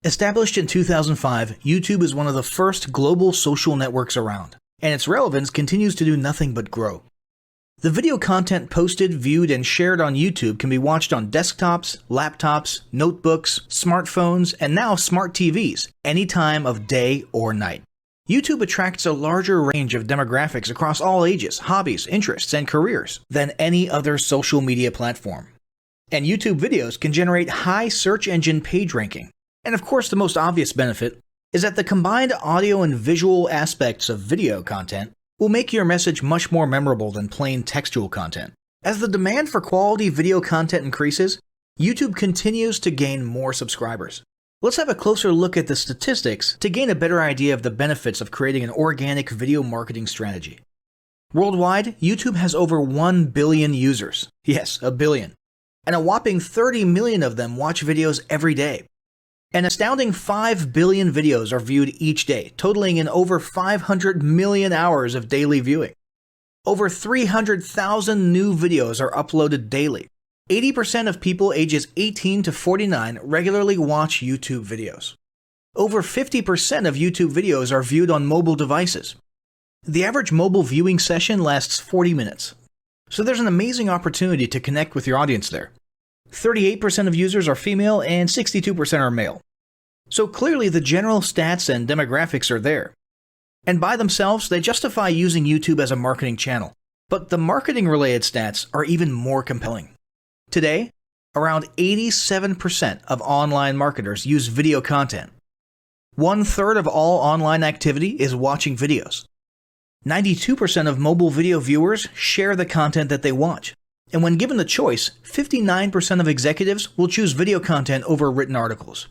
Established in 2005, YouTube is one of the first global social networks around, and its relevance continues to do nothing but grow. The video content posted, viewed, and shared on YouTube can be watched on desktops, laptops, notebooks, smartphones, and now smart TVs, any time of day or night. YouTube attracts a larger range of demographics across all ages, hobbies, interests, and careers than any other social media platform. And YouTube videos can generate high search engine page ranking. And of course, the most obvious benefit is that the combined audio and visual aspects of video content will make your message much more memorable than plain textual content. As the demand for quality video content increases, YouTube continues to gain more subscribers. Let's have a closer look at the statistics to gain a better idea of the benefits of creating an organic video marketing strategy. Worldwide, YouTube has over 1 billion users. Yes, a billion. And a whopping 30 million of them watch videos every day. An astounding 5 billion videos are viewed each day, totaling in over 500 million hours of daily viewing. Over 300,000 new videos are uploaded daily. 80% of people ages 18 to 49 regularly watch YouTube videos. Over 50% of YouTube videos are viewed on mobile devices. The average mobile viewing session lasts 40 minutes. So there's an amazing opportunity to connect with your audience there. 38% of users are female and 62% are male. So clearly the general stats and demographics are there. And by themselves, they justify using YouTube as a marketing channel. But the marketing-related stats are even more compelling. Today, around 87% of online marketers use video content. 1/3 of all online activity is watching videos. 92% of mobile video viewers share the content that they watch. And when given the choice, 59% of executives will choose video content over written articles.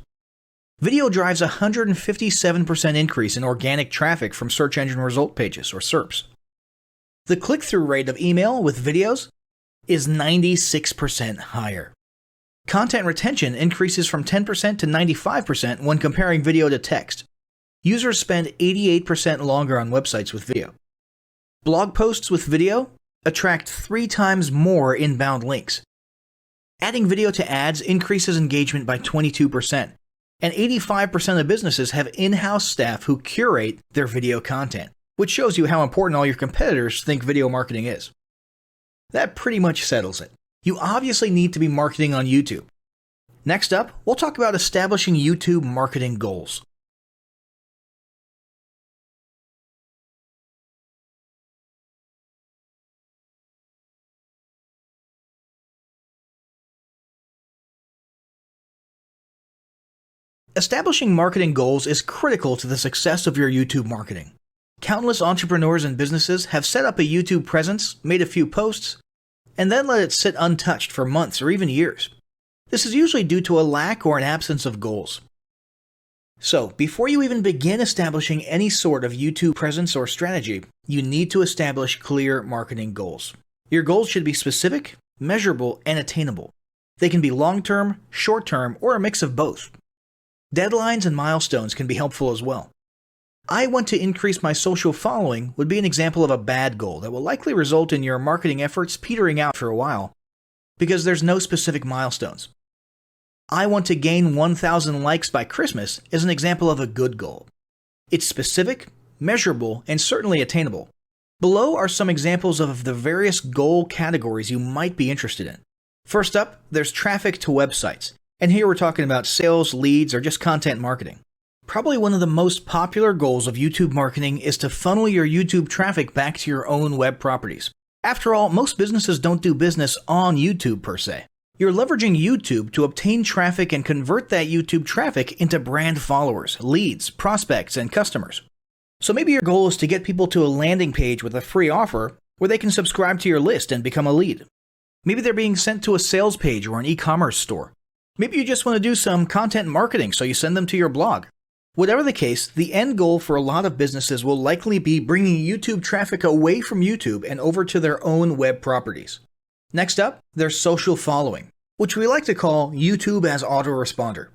Video drives a 157% increase in organic traffic from search engine result pages, or SERPs. The click-through rate of email with videos is 96% higher. Content retention increases from 10% to 95% when comparing video to text. Users spend 88% longer on websites with video. Blog posts with video attract 3 times more inbound links. Adding video to ads increases engagement by 22%, and 85% of businesses have in-house staff who curate their video content, which shows you how important all your competitors think video marketing is. That pretty much settles it. You obviously need to be marketing on YouTube. Next up, we'll talk about establishing YouTube marketing goals. Establishing marketing goals is critical to the success of your YouTube marketing. Countless entrepreneurs and businesses have set up a YouTube presence, made a few posts, and then let it sit untouched for months or even years. This is usually due to a lack or an absence of goals. So, before you even begin establishing any sort of YouTube presence or strategy, you need to establish clear marketing goals. Your goals should be specific, measurable, and attainable. They can be long-term, short-term, or a mix of both. Deadlines and milestones can be helpful as well. I want to increase my social following would be an example of a bad goal that will likely result in your marketing efforts petering out for a while because there's no specific milestones. I want to gain 1,000 likes by Christmas is an example of a good goal. It's specific, measurable, and certainly attainable. Below are some examples of the various goal categories you might be interested in. First up, there's traffic to websites. And here we're talking about sales, leads, or just content marketing. Probably one of the most popular goals of YouTube marketing is to funnel your YouTube traffic back to your own web properties. After all, most businesses don't do business on YouTube per se. You're leveraging YouTube to obtain traffic and convert that YouTube traffic into brand followers, leads, prospects, and customers. So maybe your goal is to get people to a landing page with a free offer where they can subscribe to your list and become a lead. Maybe they're being sent to a sales page or an e-commerce store. Maybe you just want to do some content marketing, so you send them to your blog. Whatever the case, the end goal for a lot of businesses will likely be bringing YouTube traffic away from YouTube and over to their own web properties. Next up, there's social following, which we like to call YouTube as autoresponder.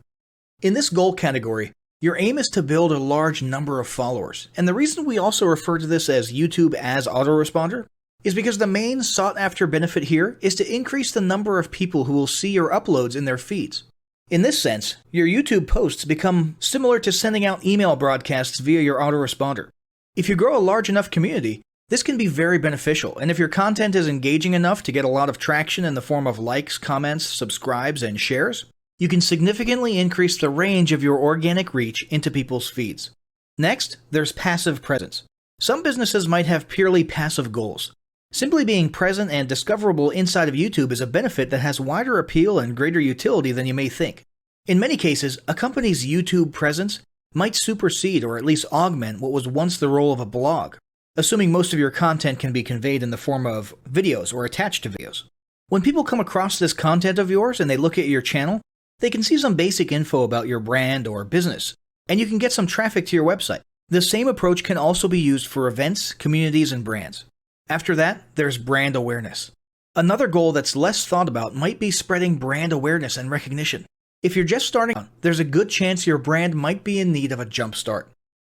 In this goal category, your aim is to build a large number of followers, and the reason we also refer to this as YouTube as autoresponder is because the main sought-after benefit here is to increase the number of people who will see your uploads in their feeds. In this sense, your YouTube posts become similar to sending out email broadcasts via your autoresponder. If you grow a large enough community, this can be very beneficial, and if your content is engaging enough to get a lot of traction in the form of likes, comments, subscribes, and shares, you can significantly increase the range of your organic reach into people's feeds. Next, there's passive presence. Some businesses might have purely passive goals. Simply being present and discoverable inside of YouTube is a benefit that has wider appeal and greater utility than you may think. In many cases, a company's YouTube presence might supersede or at least augment what was once the role of a blog, assuming most of your content can be conveyed in the form of videos or attached to videos. When people come across this content of yours and they look at your channel, they can see some basic info about your brand or business, and you can get some traffic to your website. The same approach can also be used for events, communities, and brands. After that, there's brand awareness. Another goal that's less thought about might be spreading brand awareness and recognition. If you're just starting out, there's a good chance your brand might be in need of a jump start.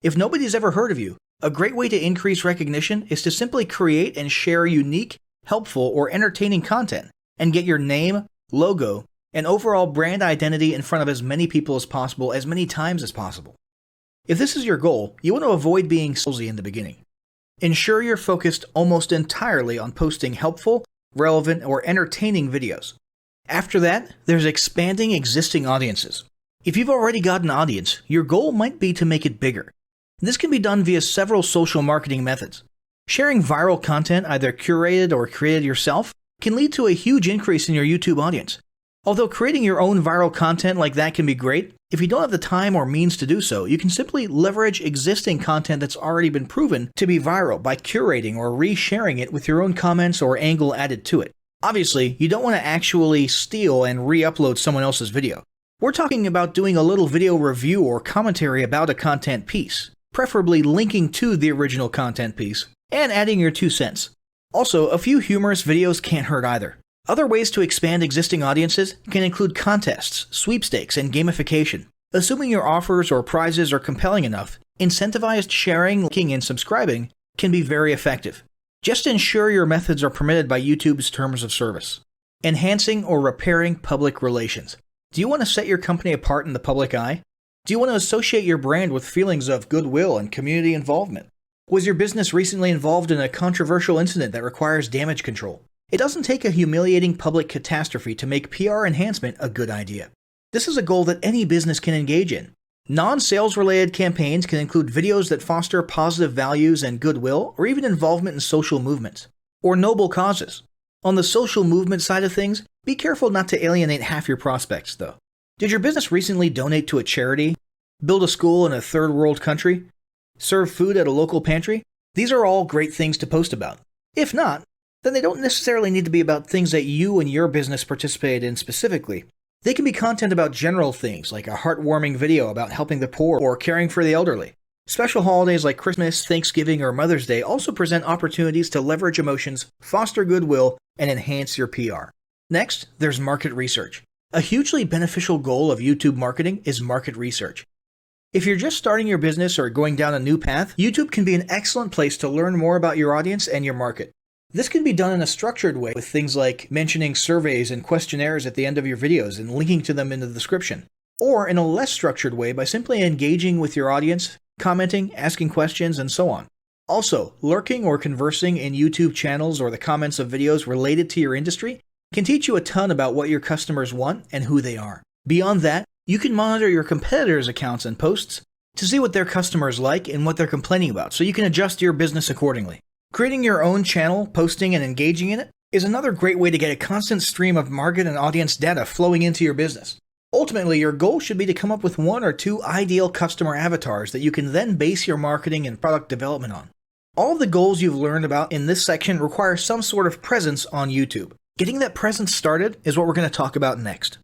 If nobody's ever heard of you, a great way to increase recognition is to simply create and share unique, helpful, or entertaining content and get your name, logo, and overall brand identity in front of as many people as possible as many times as possible. If this is your goal, you want to avoid being salesy in the beginning. Ensure you're focused almost entirely on posting helpful, relevant, or entertaining videos. After that, there's expanding existing audiences. If you've already got an audience, your goal might be to make it bigger. This can be done via several social marketing methods. Sharing viral content, either curated or created yourself, can lead to a huge increase in your YouTube audience. Although creating your own viral content like that can be great, if you don't have the time or means to do so, you can simply leverage existing content that's already been proven to be viral by curating or resharing it with your own comments or angle added to it. Obviously, you don't want to actually steal and re-upload someone else's video. We're talking about doing a little video review or commentary about a content piece, preferably linking to the original content piece, and adding your 2 cents. Also, a few humorous videos can't hurt either. Other ways to expand existing audiences can include contests, sweepstakes, and gamification. Assuming your offers or prizes are compelling enough, incentivized sharing, liking, and subscribing can be very effective. Just ensure your methods are permitted by YouTube's terms of service. Enhancing or repairing public relations. Do you want to set your company apart in the public eye? Do you want to associate your brand with feelings of goodwill and community involvement? Was your business recently involved in a controversial incident that requires damage control? It doesn't take a humiliating public catastrophe to make PR enhancement a good idea. This is a goal that any business can engage in. Non-sales related campaigns can include videos that foster positive values and goodwill, or even involvement in social movements, or noble causes. On the social movement side of things, be careful not to alienate half your prospects, though. Did your business recently donate to a charity? Build a school in a third world country? Serve food at a local pantry? These are all great things to post about. If not, then they don't necessarily need to be about things that you and your business participated in specifically. They can be content about general things, like a heartwarming video about helping the poor or caring for the elderly. Special holidays like Christmas, Thanksgiving, or Mother's Day also present opportunities to leverage emotions, foster goodwill, and enhance your PR. Next, there's market research. A hugely beneficial goal of YouTube marketing is market research. If you're just starting your business or going down a new path, YouTube can be an excellent place to learn more about your audience and your market. This can be done in a structured way with things like mentioning surveys and questionnaires at the end of your videos and linking to them in the description, or in a less structured way by simply engaging with your audience, commenting, asking questions, and so on. Also, lurking or conversing in YouTube channels or the comments of videos related to your industry can teach you a ton about what your customers want and who they are. Beyond that, you can monitor your competitors' accounts and posts to see what their customers like and what they're complaining about, so you can adjust your business accordingly. Creating your own channel, posting, and engaging in it is another great way to get a constant stream of market and audience data flowing into your business. Ultimately, your goal should be to come up with 1 or 2 ideal customer avatars that you can then base your marketing and product development on. All of the goals you've learned about in this section require some sort of presence on YouTube. Getting that presence started is what we're going to talk about next.